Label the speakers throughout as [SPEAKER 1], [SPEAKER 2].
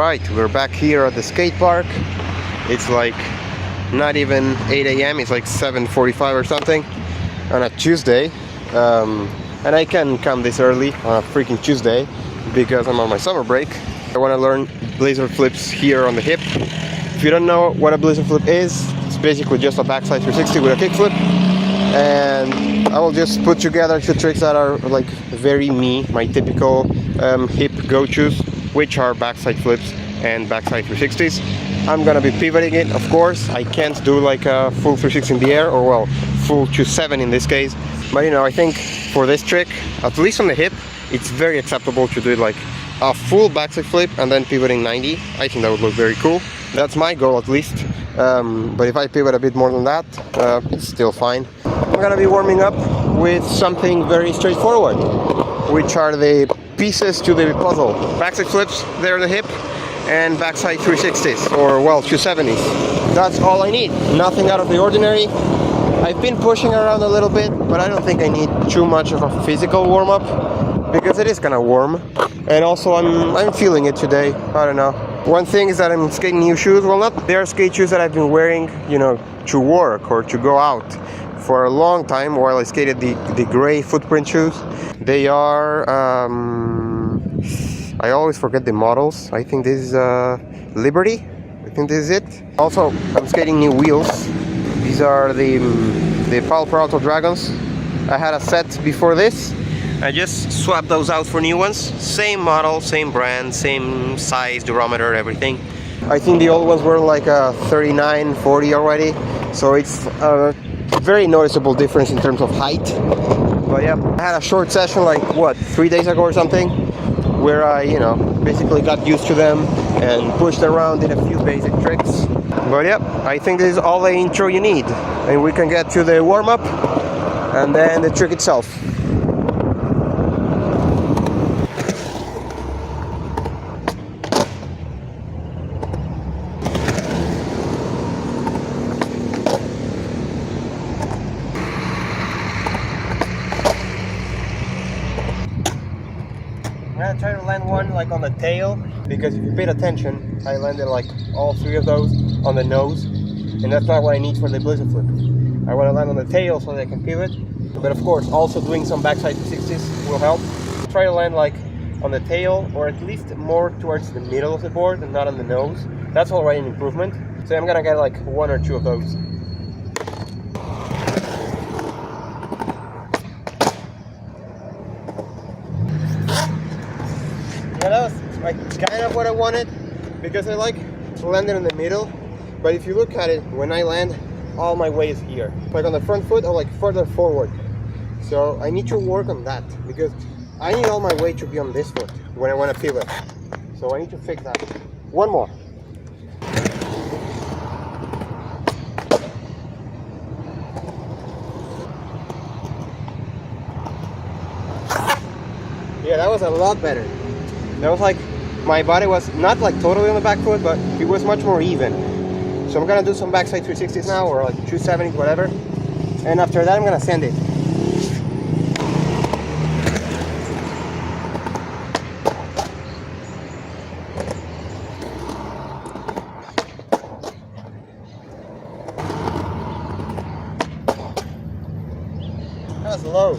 [SPEAKER 1] Alright, we're back here at the skate park. It's like not even 8 a.m. It's like 7:45 or something on a Tuesday. And I can come this early on a freaking Tuesday because I'm on my summer break. I want to learn blizzard flips here on the hip. If you don't know what a blizzard flip is, it's basically just a backside 360 with a kickflip. And I will just put together two tricks that are like very my typical hip go-tos, which are backside flips and backside 360s. I'm gonna be pivoting it, of course. I can't do like a full 360 in the air, or well, full 270 in this case. But you know, I think for this trick, at least on the hip, it's very acceptable to do it like a full backside flip and then pivoting 90. I think that would look very cool. That's my goal at least. But if I pivot a bit more than that, it's still fine. I'm gonna be warming up with something very straightforward, which are the pieces to the puzzle. Backside flips, there on the hip, and backside 360s, or well, 270s. That's all I need. Nothing out of the ordinary. I've been pushing around a little bit, but I don't think I need too much of a physical warm-up because it is kind of warm. And also I'm feeling it today. I don't know. One thing is that I'm skating new shoes. Well, not they are skate shoes that I've been wearing, you know, to work or to go out for a long time while I skated the gray footprint shoes. They are I always forget the models. I think this is Liberty. I think this is it. Also, I'm skating new wheels. These are the Palo Alto Dragons. I had a set before this. I just swapped those out for new ones. Same model, same brand, same size, durometer, everything. I think the old ones were like a 39, 40 already. So it's a very noticeable difference in terms of height. But yeah, I had a short session like, what, 3 days ago or something, where I, you know, basically got used to them and pushed around, did a few basic tricks. But yeah, I think this is all the intro you need. And we can get to the warm-up and then the trick itself. I'm gonna try to land one like on the tail, because if you paid attention, I landed like all three of those on the nose, and that's not what I need for the blizzard flip. I want to land on the tail so that I can pivot, but of course also doing some backside 360s will help. Try to land like on the tail, or at least more towards the middle of the board and not on the nose. That's already an improvement, so I'm gonna get like one or two of those. That was like kind of what I wanted, because I like to land it in the middle. But if you look at it, when I land, all my weight is here, like on the front foot or like further forward. So I need to work on that, because I need all my weight to be on this foot when I want to pivot. So I need to fix that. One more. Yeah, that was a lot better. That was like, my body was not like totally on the back foot, but it was much more even. So I'm gonna do some backside 360s now, or like 270s, whatever. And after that, I'm gonna send it. That was low.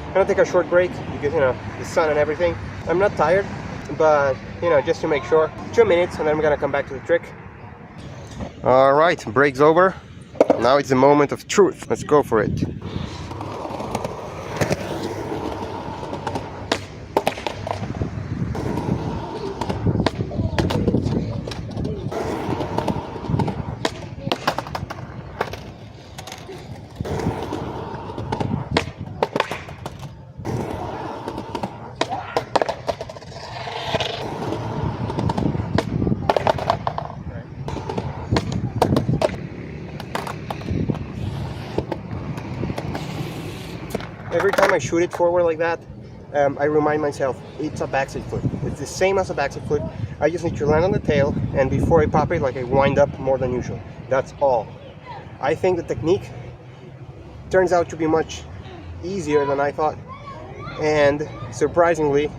[SPEAKER 1] I'm gonna take a short break because, you know, the sun and everything. I'm not tired, but, you know, just to make sure. 2 minutes and then we're gonna come back to the trick. All right, break's over. Now it's the moment of truth. Let's go for it. Every time I shoot it forward like that, I remind myself it's a backside flip. It's the same as a backside flip. I just need to land on the tail, and before I pop it, like I wind up more than usual. That's all. I think the technique turns out to be much easier than I thought, and surprisingly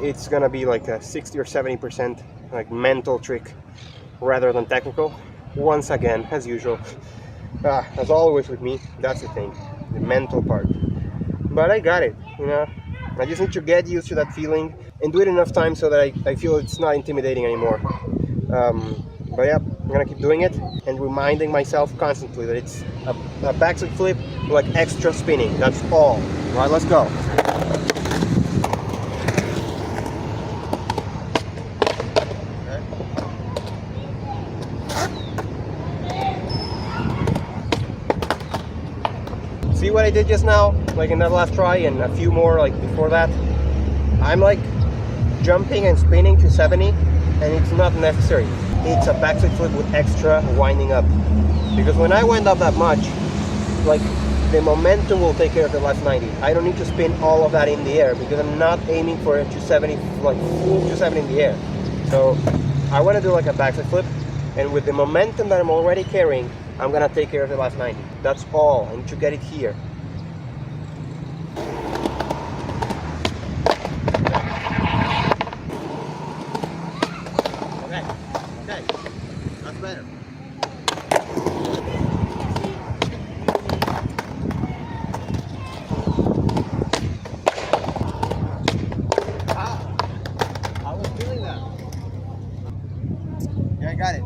[SPEAKER 1] it's gonna be like a 60 or 70% like mental trick rather than technical. Once again, as usual, as always with me, that's the thing, the mental part. But I got it, you know. I just need to get used to that feeling and do it enough times so that I feel it's not intimidating anymore. But yeah, I'm gonna keep doing it and reminding myself constantly that it's a backside flip with like extra spinning. That's all. All right, let's go. See what I did just now, like in that last try and a few more like before that? I'm like jumping and spinning to 70 and it's not necessary. It's a backside flip with extra winding up. Because when I wind up that much, like the momentum will take care of the last 90. I don't need to spin all of that in the air because I'm not aiming for a 270, like full 270 in the air. So I want to do like a backside flip, and with the momentum that I'm already carrying, I'm gonna take care of the last 90. That's all. I need to get it here. Okay, that's better. I was feeling that. Yeah, I got it.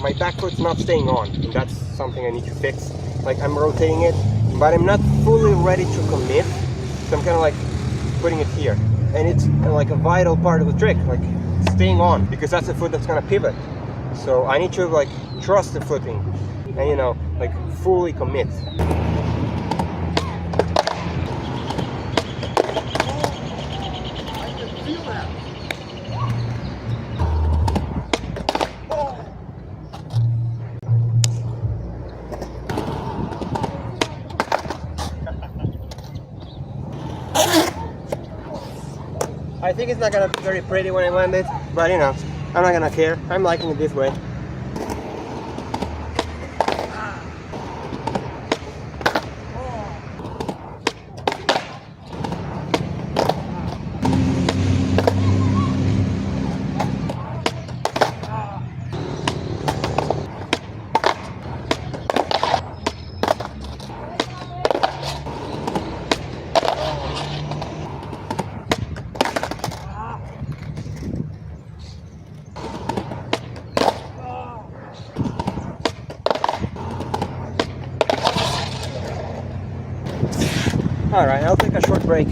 [SPEAKER 1] My back foot's not staying on, and that's something I need to fix. Like I'm rotating it, but I'm not fully ready to commit, so I'm kind of like putting it here. And it's like a vital part of the trick, like staying on, because that's the foot that's gonna pivot. So I need to like trust the flipping, and you know, like fully commit. I think it's not gonna be very pretty when I land it, but you know, I'm not gonna care. I'm liking it this way. Alright, I'll take a short break.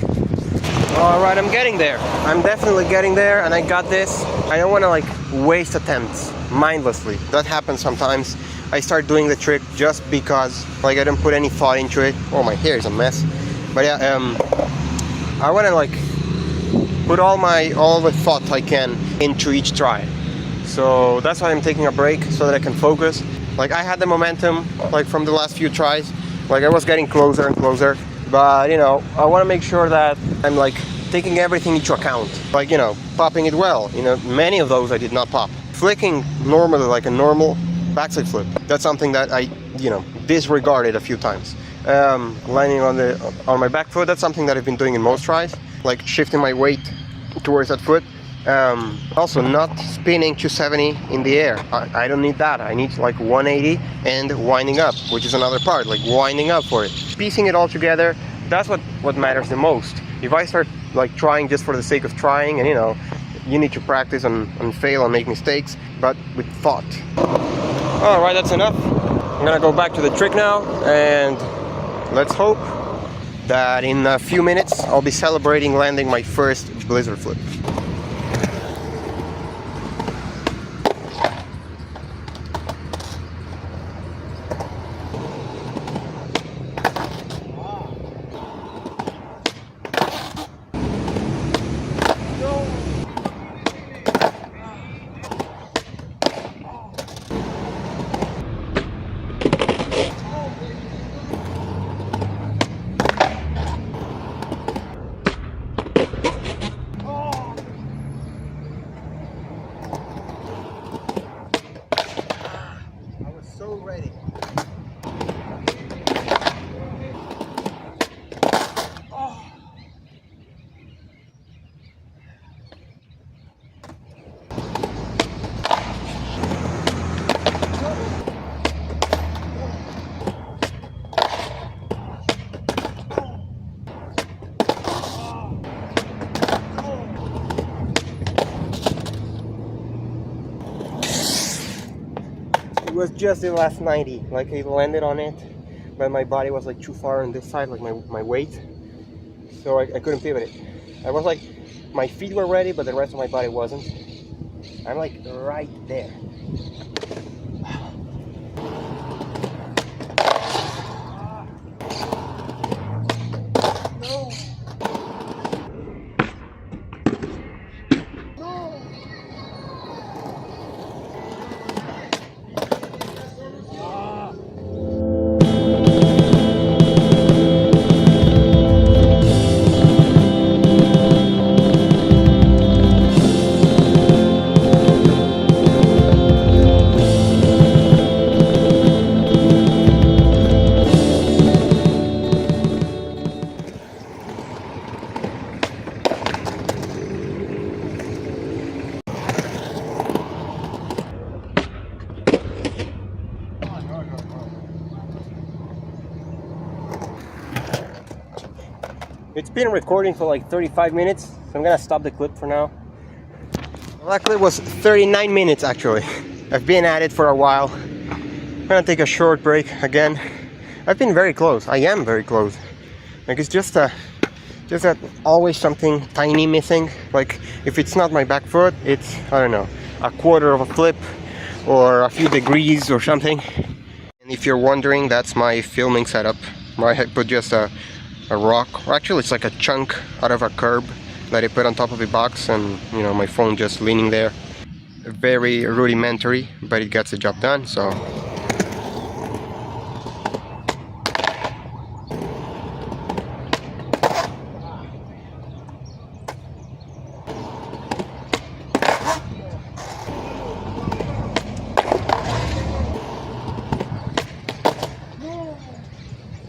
[SPEAKER 1] Alright, I'm getting there. I'm definitely getting there, and I got this. I don't want to like waste attempts mindlessly. That happens sometimes. I start doing the trick just because like I don't put any thought into it. Oh, my hair is a mess. But yeah, I want to like put all the thought I can into each try. So that's why I'm taking a break, so that I can focus. Like I had the momentum like from the last few tries. Like I was getting closer and closer. But you know, I want to make sure that I'm like taking everything into account. Like, you know, popping it well. You know, many of those I did not pop. Flicking normally like a normal backside flip. That's something that I, you know, disregarded a few times. Landing on my back foot, that's something that I've been doing in most tries. Like shifting my weight towards that foot. Also not spinning 270 in the air. I don't need that. I need like 180 and winding up, which is another part, like winding up for it. Piecing it all together, that's what matters the most. If I start like trying just for the sake of trying, and you know, you need to practice and fail and make mistakes, but with thought. Alright, that's enough. I'm gonna go back to the trick now, and let's hope that in a few minutes I'll be celebrating landing my first blizzard flip. just the last 90, like I landed on it, but my body was like too far on this side, like my weight, so I couldn't pivot it. I was like, my feet were ready, but the rest of my body wasn't. I'm like right there. It's been recording for like 35 minutes, so I'm gonna stop the clip for now. Luckily it was 39 minutes actually. I've been at it for a while. I'm gonna take a short break again. I've been very close. I am very close. Like it's just that always something tiny missing. Like if it's not my back foot, it's, I don't know, a quarter of a flip or a few degrees or something. And if you're wondering, that's my filming setup. I put just a rock, or actually it's like a chunk out of a curb that I put on top of the box, and you know, my phone just leaning there. Very rudimentary, but it gets the job done. So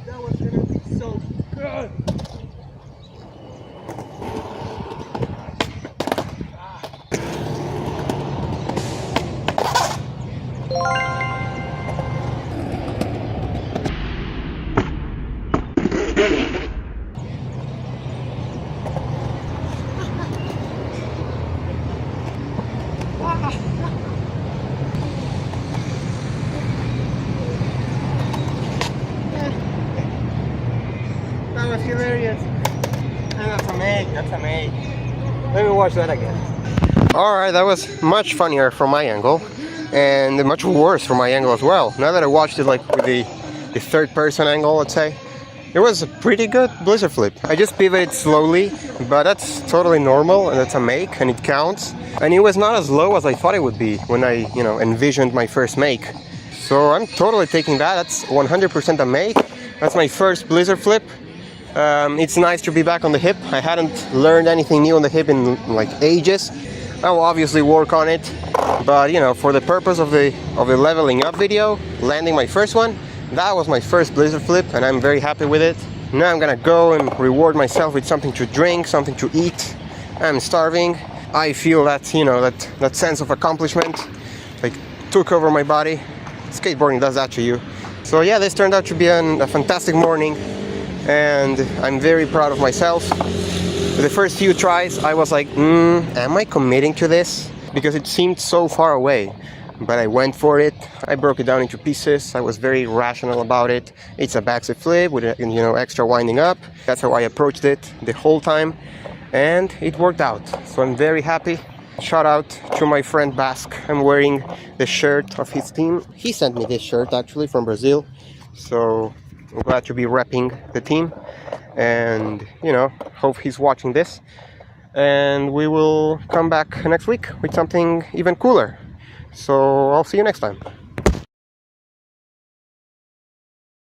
[SPEAKER 1] that was gonna be so good. That was hilarious. And that's a make, that's a make. Let me watch that again. Alright, that was much funnier from my angle, and much worse from my angle as well. Now that I watched it like with the third person angle, let's say, it was a pretty good blizzard flip. I just pivoted slowly, but that's totally normal, and that's a make, and it counts. And it was not as low as I thought it would be when I, you know, envisioned my first make. So I'm totally taking that. That's 100% a make. That's my first blizzard flip. It's nice to be back on the hip. I hadn't learned anything new on the hip in like ages. I will obviously work on it, but you know, for the purpose of the leveling up video, landing my first one, that was my first blizzard flip, and I'm very happy with it. Now I'm gonna go and reward myself with something to drink, something to eat. I'm starving. I feel that, you know, that sense of accomplishment like took over my body. Skateboarding does that to you. So yeah, this turned out to be a fantastic morning, and I'm very proud of myself. The first few tries I was like, am I committing to this? Because it seemed so far away. But I went for it. I broke it down into pieces. I was very rational about it. It's a backseat flip with, you know, extra winding up. That's how I approached it the whole time, and it worked out. So I'm very happy. Shout out to my friend Basque. I'm wearing the shirt of his team. He sent me this shirt actually from Brazil. So I'm glad to be repping the team, and you know, hope he's watching this. And we will come back next week with something even cooler. So I'll see you next time.